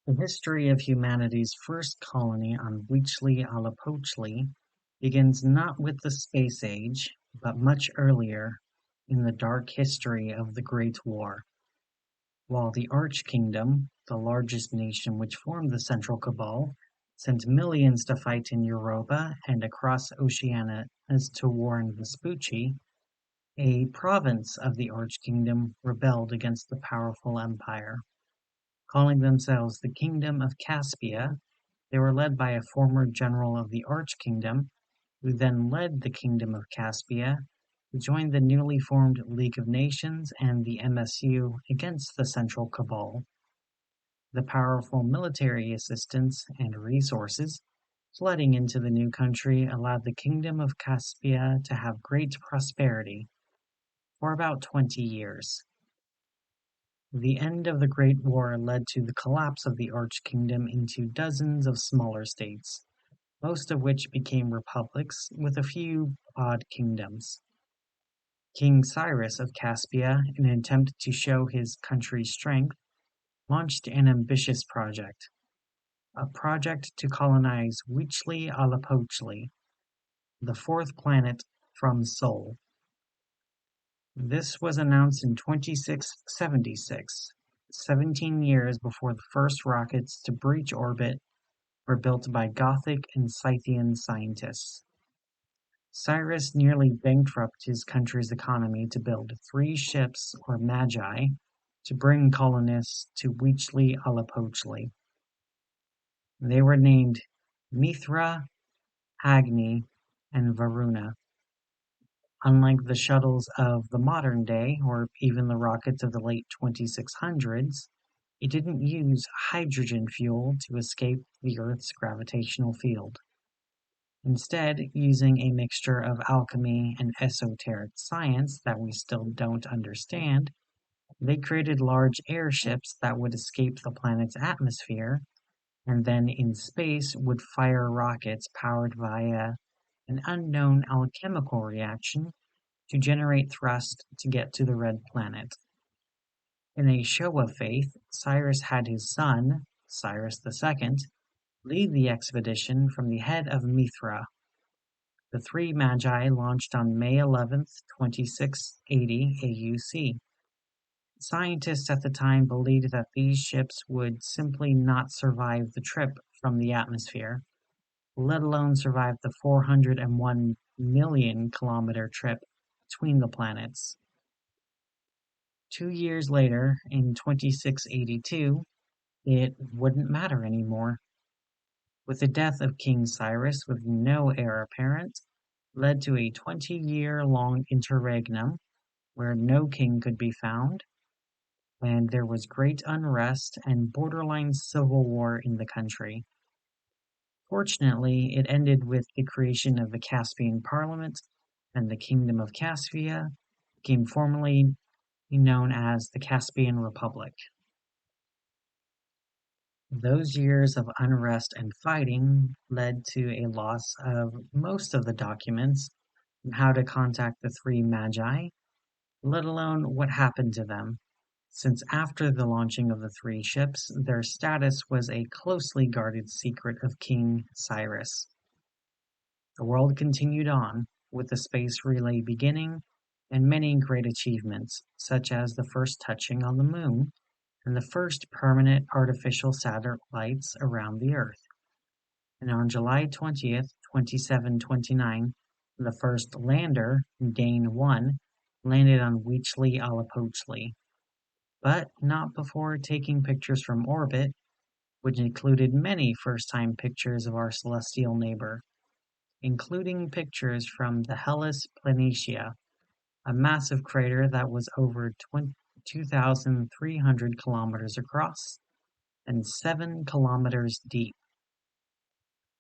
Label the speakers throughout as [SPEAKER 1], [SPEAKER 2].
[SPEAKER 1] The history of humanity's first colony on Huītzilōpōchtli begins not with the Space Age, but much earlier, in the dark history of the Great War. While the Arch-Kingdom, the largest nation which formed the Central Cabal, sent millions to fight in Europa and across Oceania as to warn Vespucci, a province of the Arch-Kingdom rebelled against the powerful empire. Calling themselves the Kingdom of Caspia, they were led by a former general of the Arch-Kingdom, who then led the Kingdom of Caspia, who joined the newly formed League of Nations and the MSU against the Central Cabal. The powerful military assistance and resources flooding into the new country allowed the Kingdom of Caspia to have great prosperity for about 20 years. The end of the Great War led to the collapse of the Arch-Kingdom into dozens of smaller states, most of which became republics with a few odd kingdoms. King Cyrus of Caspia, in an attempt to show his country's strength, launched an ambitious project, a project to colonize Huītzilōpōchtli, the fourth planet from Sol. This was announced in 2676, 17 years before the first rockets to breach orbit were built by Gothic and Scythian scientists. Cyrus nearly bankrupted his country's economy to build 3 ships, or magi, to bring colonists to Huītzilōpōchtli. They were named Mithra, Agni, and Varuna. Unlike the shuttles of the modern day, or even the rockets of the late 2600s, it didn't use hydrogen fuel to escape the Earth's gravitational field. Instead, using a mixture of alchemy and esoteric science that we still don't understand, they created large airships that would escape the planet's atmosphere, and then in space would fire rockets powered via an unknown alchemical reaction to generate thrust to get to the red planet. In a show of faith, Cyrus had his son, Cyrus II, lead the expedition from the head of Mithra. The 3 magi launched on May 11, 2680 AUC. Scientists at the time believed that these ships would simply not survive the trip from the atmosphere, let alone survive the 401 million kilometer trip between the planets. 2 years later, in 2682, it wouldn't matter anymore. With the death of King Cyrus with no heir apparent, led to a 20-year-long interregnum where no king could be found, and there was great unrest and borderline civil war in the country. Fortunately, it ended with the creation of the Caspian Parliament, and the Kingdom of Caspia became formally known as the Caspian Republic. Those years of unrest and fighting led to a loss of most of the documents on how to contact the 3 magi, let alone what happened to them, since after the launching of the 3 ships, their status was a closely guarded secret of King Cyrus. The world continued on, with the space relay beginning, and many great achievements, such as the first touching on the moon, and the first permanent artificial satellites around the Earth. And on July 20th, 2729, the first lander, Dane 1, landed on Huītzilōpōchtli, but not before taking pictures from orbit, which included many first-time pictures of our celestial neighbor, including pictures from the Hellas Planitia, a massive crater that was over 2,300 kilometers across and 7 kilometers deep.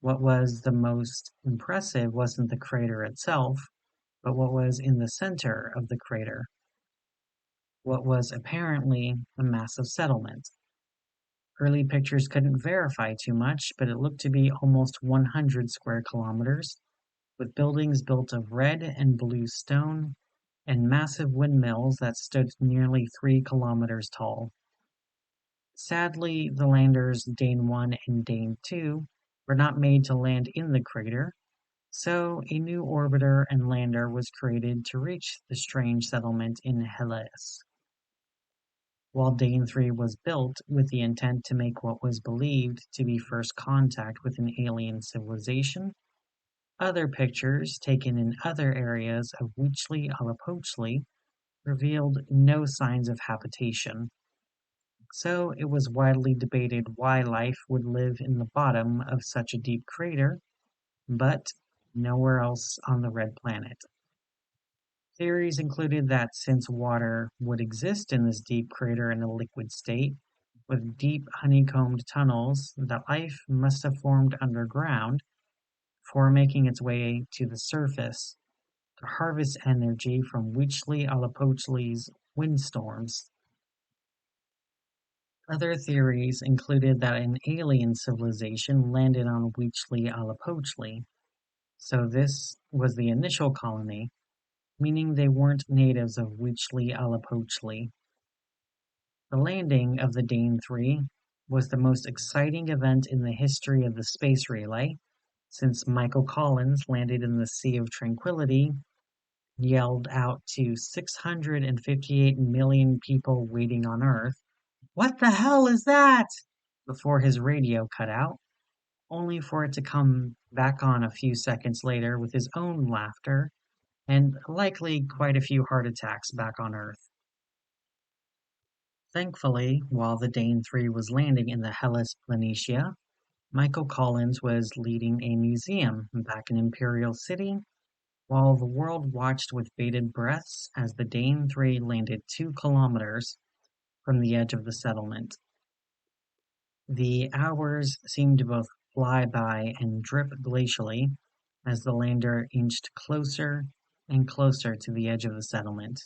[SPEAKER 1] What was the most impressive wasn't the crater itself, but what was in the center of the crater. What was apparently a massive settlement. Early pictures couldn't verify too much, but it looked to be almost 100 square kilometers, with buildings built of red and blue stone, and massive windmills that stood nearly 3 kilometers tall. Sadly, the landers Dane 1 and Dane 2 were not made to land in the crater, so a new orbiter and lander was created to reach the strange settlement in Hellas. While Dane 3 was built with the intent to make what was believed to be first contact with an alien civilization, other pictures taken in other areas of Huītzilōpōchtli revealed no signs of habitation, so it was widely debated why life would live in the bottom of such a deep crater, but nowhere else on the red planet. Theories included that since water would exist in this deep crater in a liquid state, with deep honeycombed tunnels, that life must have formed underground before making its way to the surface to harvest energy from Huītzilōpōchtli's windstorms. Other theories included that an alien civilization landed on Huītzilōpōchtli, so this was the initial colony, meaning they weren't natives of Huītzilōpōchtli. The landing of the Dane 3 was the most exciting event in the history of the space relay, since Michael Collins landed in the Sea of Tranquility, yelled out to 658 million people waiting on Earth, "What the hell is that?" before his radio cut out, only for it to come back on a few seconds later with his own laughter, and likely quite a few heart attacks back on Earth. Thankfully, while the Dane 3 was landing in the Hellas Planitia, Michael Collins was leading a museum back in Imperial City, while the world watched with bated breaths as the Dane 3 landed 2 kilometers from the edge of the settlement. The hours seemed to both fly by and drip glacially as the lander inched closer and closer to the edge of the settlement.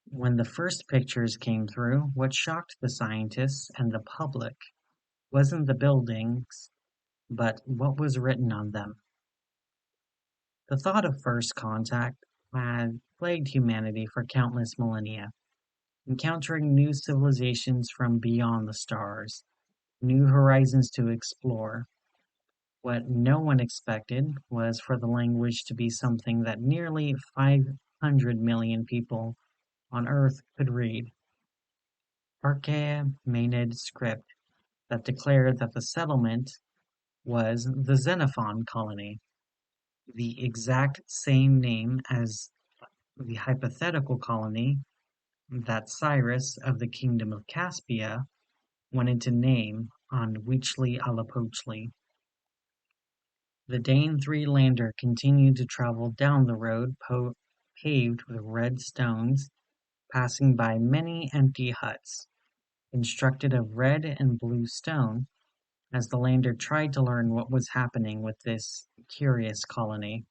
[SPEAKER 1] When the first pictures came through, what shocked the scientists and the public wasn't the buildings, but what was written on them. The thought of first contact had plagued humanity for countless millennia, encountering new civilizations from beyond the stars, new horizons to explore. What no one expected was for the language to be something that nearly 500 million people on Earth could read. Archaea Maenad script that declared that the settlement was the Xenophon colony, the exact same name as the hypothetical colony that Cyrus of the Kingdom of Caspia wanted to name on Huītzilōpōchtli. The Dane 3 lander continued to travel down the road paved with red stones, passing by many empty huts, constructed of red and blue stone, as the lander tried to learn what was happening with this curious colony.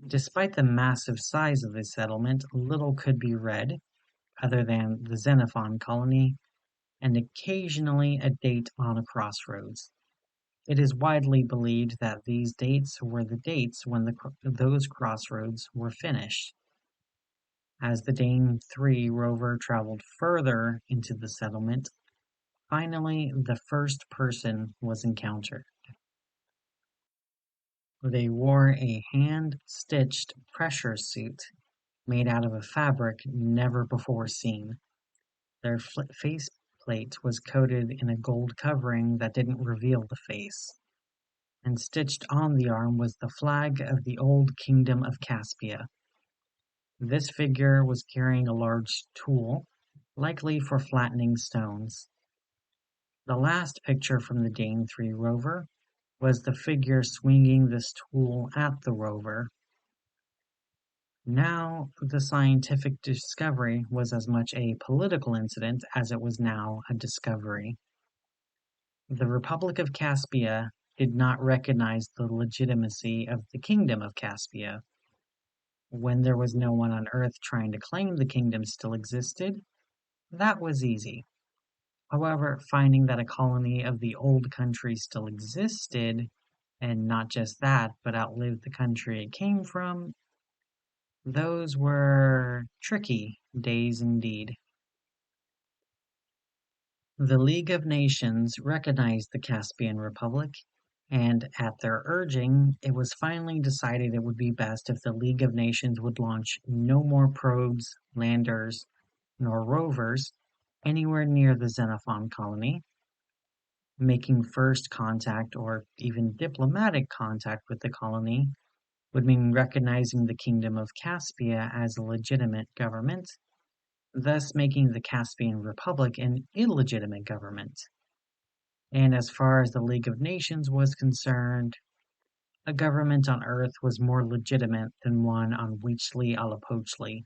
[SPEAKER 1] Despite the massive size of this settlement, little could be read, other than the Xenophon colony, and occasionally a date on a crossroads. It is widely believed that these dates were the dates when those crossroads were finished. As the Dane 3 rover traveled further into the settlement, finally the first person was encountered. They wore a hand-stitched pressure suit made out of a fabric never before seen. Their faceplate was coated in a gold covering that didn't reveal the face, and stitched on the arm was the flag of the old Kingdom of Caspia. This figure was carrying a large tool, likely for flattening stones. The last picture from the Dane 3 rover was the figure swinging this tool at the rover. Now, the scientific discovery was as much a political incident as it was now a discovery. The Republic of Caspia did not recognize the legitimacy of the Kingdom of Caspia. When there was no one on Earth trying to claim the kingdom still existed, that was easy. However, finding that a colony of the old country still existed, and not just that, but outlived the country it came from, those were tricky days indeed. The League of Nations recognized the Caspian Republic, and at their urging, it was finally decided it would be best if the League of Nations would launch no more probes, landers, nor rovers anywhere near the Xenophon colony. Making first contact or even diplomatic contact with the colony would mean recognizing the Kingdom of Caspia as a legitimate government, thus making the Caspian Republic an illegitimate government. And as far as the League of Nations was concerned, a government on Earth was more legitimate than one on Huītzilōpōchtli.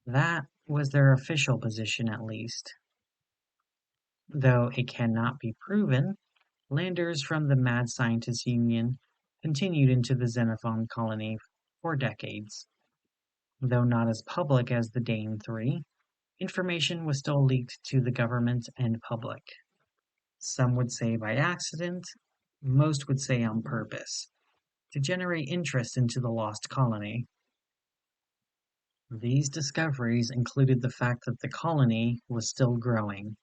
[SPEAKER 1] That was their official position at least. Though it cannot be proven, landers from the Mad Scientist Union continued into the Xenophon colony for decades. Though not as public as the Dane 3, information was still leaked to the government and public. Some would say by accident, most would say on purpose, to generate interest into the lost colony. These discoveries included the fact that the colony was still growing.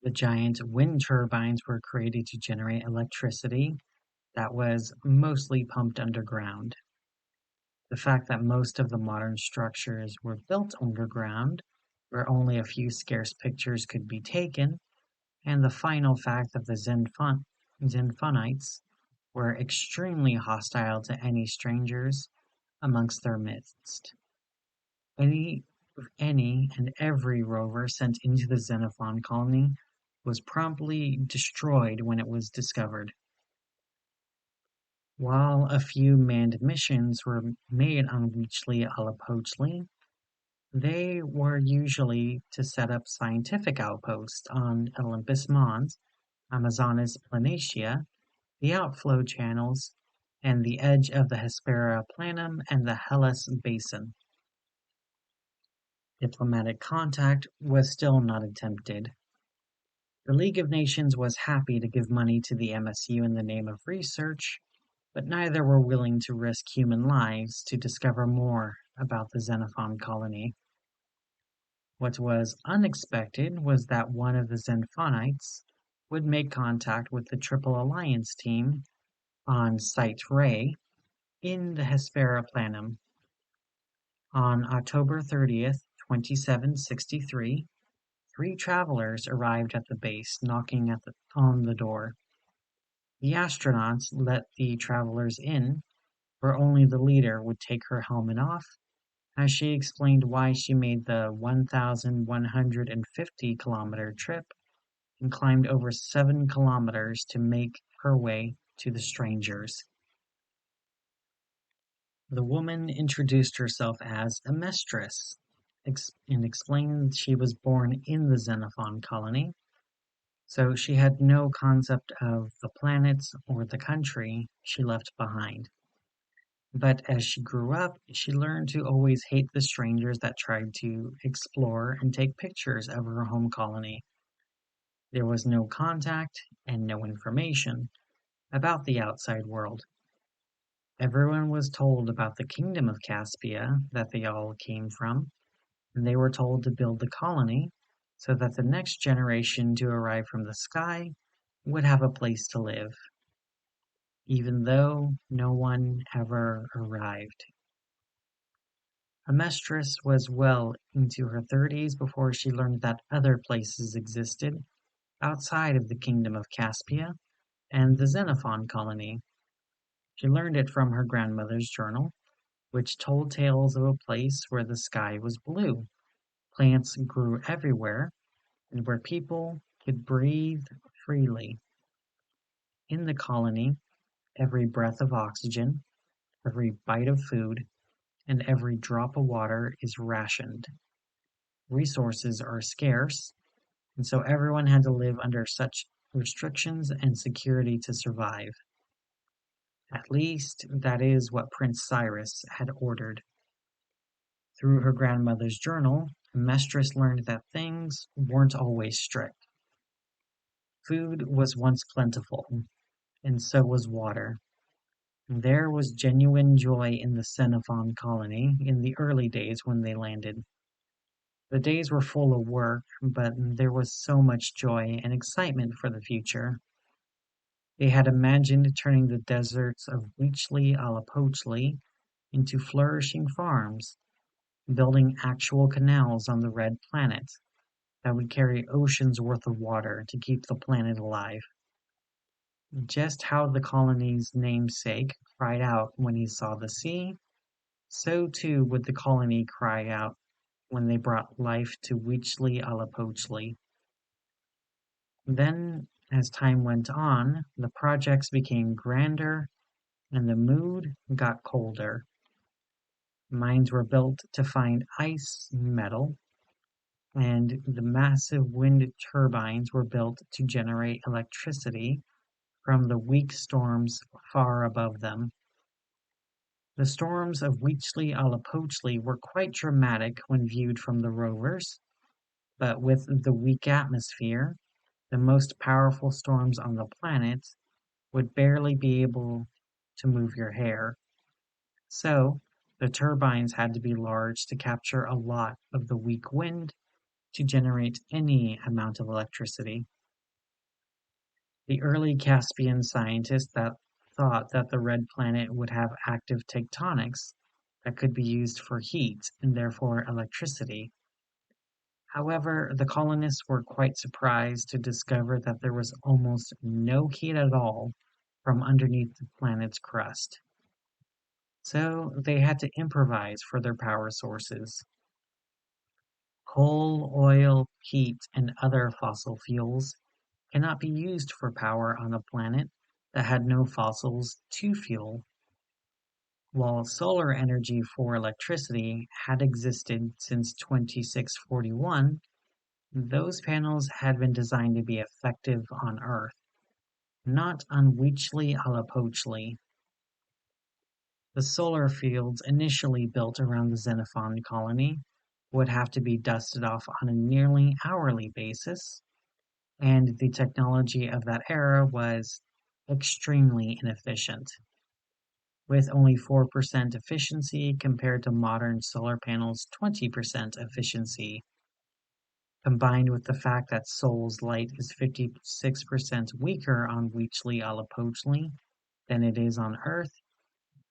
[SPEAKER 1] The giant wind turbines were created to generate electricity that was mostly pumped underground. The fact that most of the modern structures were built underground, where only a few scarce pictures could be taken, and the final fact that the Xenophonites were extremely hostile to any strangers amongst their midst. Any and every rover sent into the Xenophon colony was promptly destroyed when it was discovered. While a few manned missions were made on Huītzilōpōchtli, they were usually to set up scientific outposts on Olympus Mons, Amazonas Planitia, the outflow channels, and the edge of the Hespera Planum and the Hellas Basin. Diplomatic contact was still not attempted. The League of Nations was happy to give money to the MSU in the name of research, but neither were willing to risk human lives to discover more about the Xenophon colony. What was unexpected was that one of the Xenophonites would make contact with the Triple Alliance team on Site Ray in the Hespera Planum. On October 30th, 2763, 3 travelers arrived at the base, knocking on the door. The astronauts let the travelers in, where only the leader would take her helmet off, as she explained why she made the 1,150-kilometer trip and climbed over 7 kilometers to make her way to the strangers. The woman introduced herself as a mistress and explained she was born in the Xenophon colony, so she had no concept of the planets or the country she left behind. But as she grew up, she learned to always hate the strangers that tried to explore and take pictures of her home colony. There was no contact and no information about the outside world. Everyone was told about the Kingdom of Caspia that they all came from, and they were told to build the colony so that the next generation to arrive from the sky would have a place to live, even though no one ever arrived. Amestris was well into her 30s before she learned that other places existed outside of the Kingdom of Caspia and the Xenophon colony. She learned it from her grandmother's journal, which told tales of a place where the sky was blue, plants grew everywhere, and where people could breathe freely. In the colony, every breath of oxygen, every bite of food, and every drop of water is rationed. Resources are scarce, and so everyone had to live under such restrictions and security to survive. At least, that is what Prince Cyrus had ordered. Through her grandmother's journal, Amestris learned that things weren't always strict. Food was once plentiful, and so was water. There was genuine joy in the Xenophon colony in the early days when they landed. The days were full of work, but there was so much joy and excitement for the future. They had imagined turning the deserts of Huītzilōpōchtli into flourishing farms, building actual canals on the Red Planet that would carry oceans worth of water to keep the planet alive. Just how the colony's namesake cried out when he saw the sea, so too would the colony cry out when they brought life to Huītzilōpōchtli. Then, as time went on, the projects became grander and the mood got colder. Mines were built to find ice and metal, and the massive wind turbines were built to generate electricity from the weak storms far above them. The storms of Huītzilōpōchtli were quite dramatic when viewed from the rovers, but with the weak atmosphere, the most powerful storms on the planet would barely be able to move your hair. So, the turbines had to be large to capture a lot of the weak wind to generate any amount of electricity. The early Caspian scientists thought that the red planet would have active tectonics that could be used for heat and therefore electricity. However, the colonists were quite surprised to discover that there was almost no heat at all from underneath the planet's crust. So they had to improvise for their power sources. Coal, oil, heat, and other fossil fuels cannot be used for power on a planet that had no fossils to fuel. While solar energy for electricity had existed since 2641, those panels had been designed to be effective on Earth, not on Huītzilōpōchtli. The solar fields initially built around the Xenophon colony would have to be dusted off on a nearly hourly basis, and the technology of that era was extremely inefficient, with only 4% efficiency compared to modern solar panels' 20% efficiency. Combined with the fact that Sol's light is 56% weaker on Huītzilōpōchtli than it is on Earth,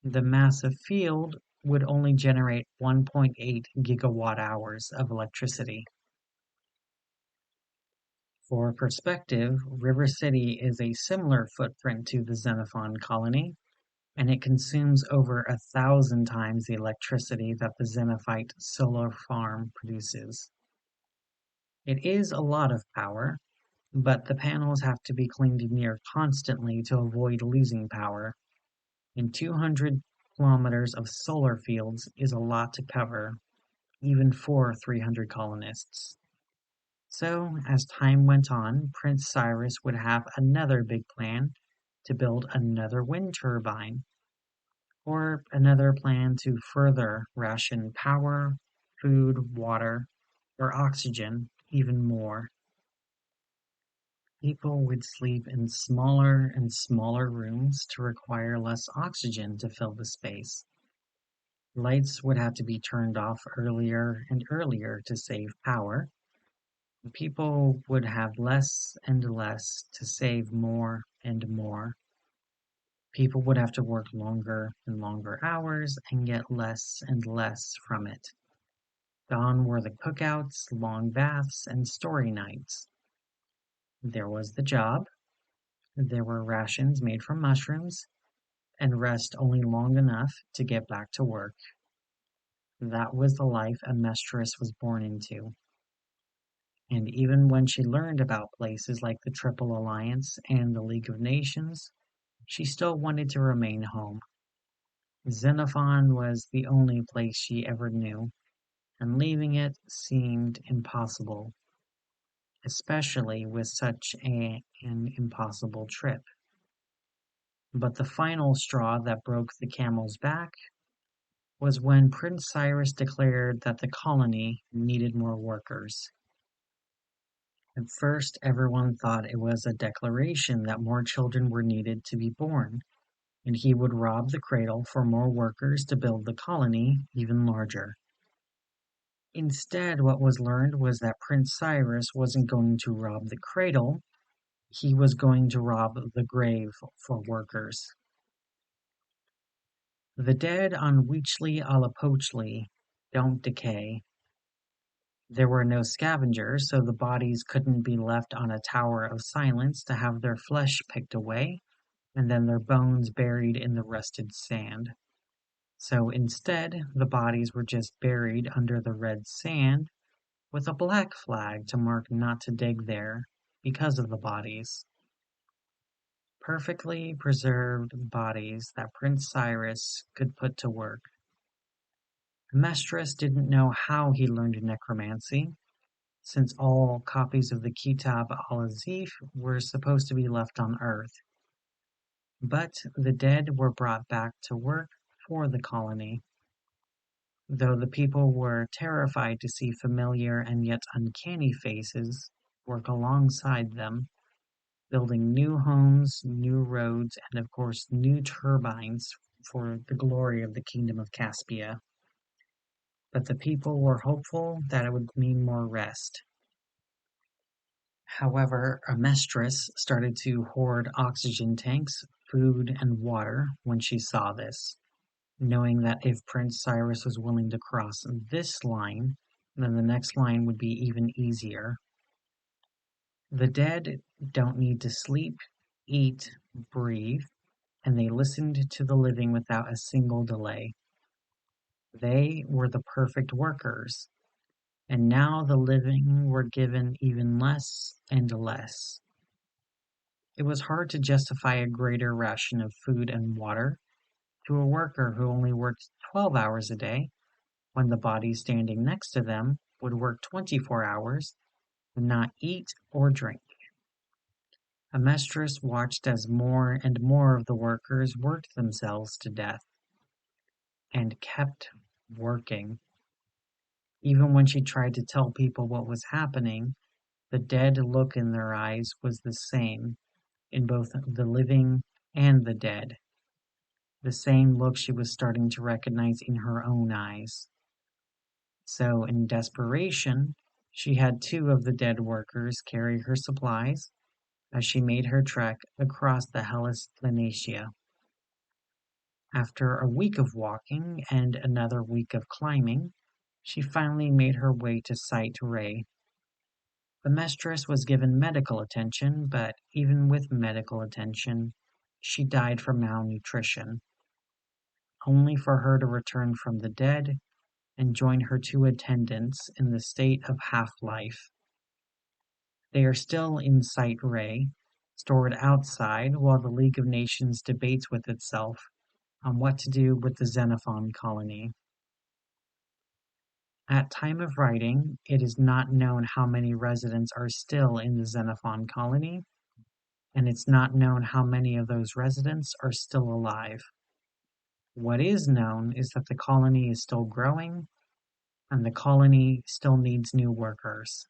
[SPEAKER 1] the massive field would only generate 1.8 gigawatt-hours of electricity. For perspective, River City is a similar footprint to the Xenophon colony, and it consumes over 1,000 times the electricity that the Xenophite solar farm produces. It is a lot of power, but the panels have to be cleaned near constantly to avoid losing power, and 200 kilometers of solar fields is a lot to cover, even for 300 colonists. So, as time went on, Prince Cyrus would have another big plan to build another wind turbine, or another plan to further ration power, food, water, or oxygen even more. People would sleep in smaller and smaller rooms to require less oxygen to fill the space. Lights would have to be turned off earlier and earlier to save power. People would have less and less to save more and more. People would have to work longer and longer hours and get less and less from it. Gone were the cookouts, long baths, and story nights. There was the job. There were rations made from mushrooms, and rest only long enough to get back to work. That was the life a mistress was born into. And even when she learned about places like the Triple Alliance and the League of Nations, she still wanted to remain home. Xenophon was the only place she ever knew, and leaving it seemed impossible, especially with such an impossible trip. But the final straw that broke the camel's back was when Prince Cyrus declared that the colony needed more workers. At first, everyone thought it was a declaration that more children were needed to be born, and he would rob the cradle for more workers to build the colony even larger. Instead, what was learned was that Prince Cyrus wasn't going to rob the cradle, he was going to rob the grave for workers. The dead on Huītzilōpōchtli don't decay. There were no scavengers, so the bodies couldn't be left on a tower of silence to have their flesh picked away, and then their bones buried in the rusted sand. So instead, the bodies were just buried under the red sand, with a black flag to mark not to dig there, because of the bodies. Perfectly preserved bodies that Prince Cyrus could put to work. Amestris didn't know how he learned necromancy, since all copies of the Kitab al-Azif were supposed to be left on Earth. But the dead were brought back to work for the colony. Though the people were terrified to see familiar and yet uncanny faces work alongside them, building new homes, new roads, and of course new turbines for the glory of the Kingdom of Caspia. But the people were hopeful that it would mean more rest. However, Amestris started to hoard oxygen tanks, food, and water when she saw this, knowing that if Prince Cyrus was willing to cross this line, then the next line would be even easier. The dead don't need to sleep, eat, breathe, and they listened to the living without a single delay. They were the perfect workers, and now the living were given even less and less. It was hard to justify a greater ration of food and water to a worker who only worked 12 hours a day, when the body standing next to them would work 24 hours and not eat or drink. Amestris watched as more and more of the workers worked themselves to death, and kept working. Even when she tried to tell people what was happening, the dead look in their eyes was the same in both the living and the dead. The same look she was starting to recognize in her own eyes. So, in desperation, she had two of the dead workers carry her supplies as she made her trek across the Hellas Planitia. After a week of walking and another week of climbing, she finally made her way to Site Ray. The mistress was given medical attention, but even with medical attention, she died from malnutrition, only for her to return from the dead and join her two attendants in the state of half-life. They are still in Site Ray, stored outside while the League of Nations debates with itself on what to do with the Xenophon colony. At time of writing, it is not known how many residents are still in the Xenophon colony, and it's not known how many of those residents are still alive. What is known is that the colony is still growing, and the colony still needs new workers.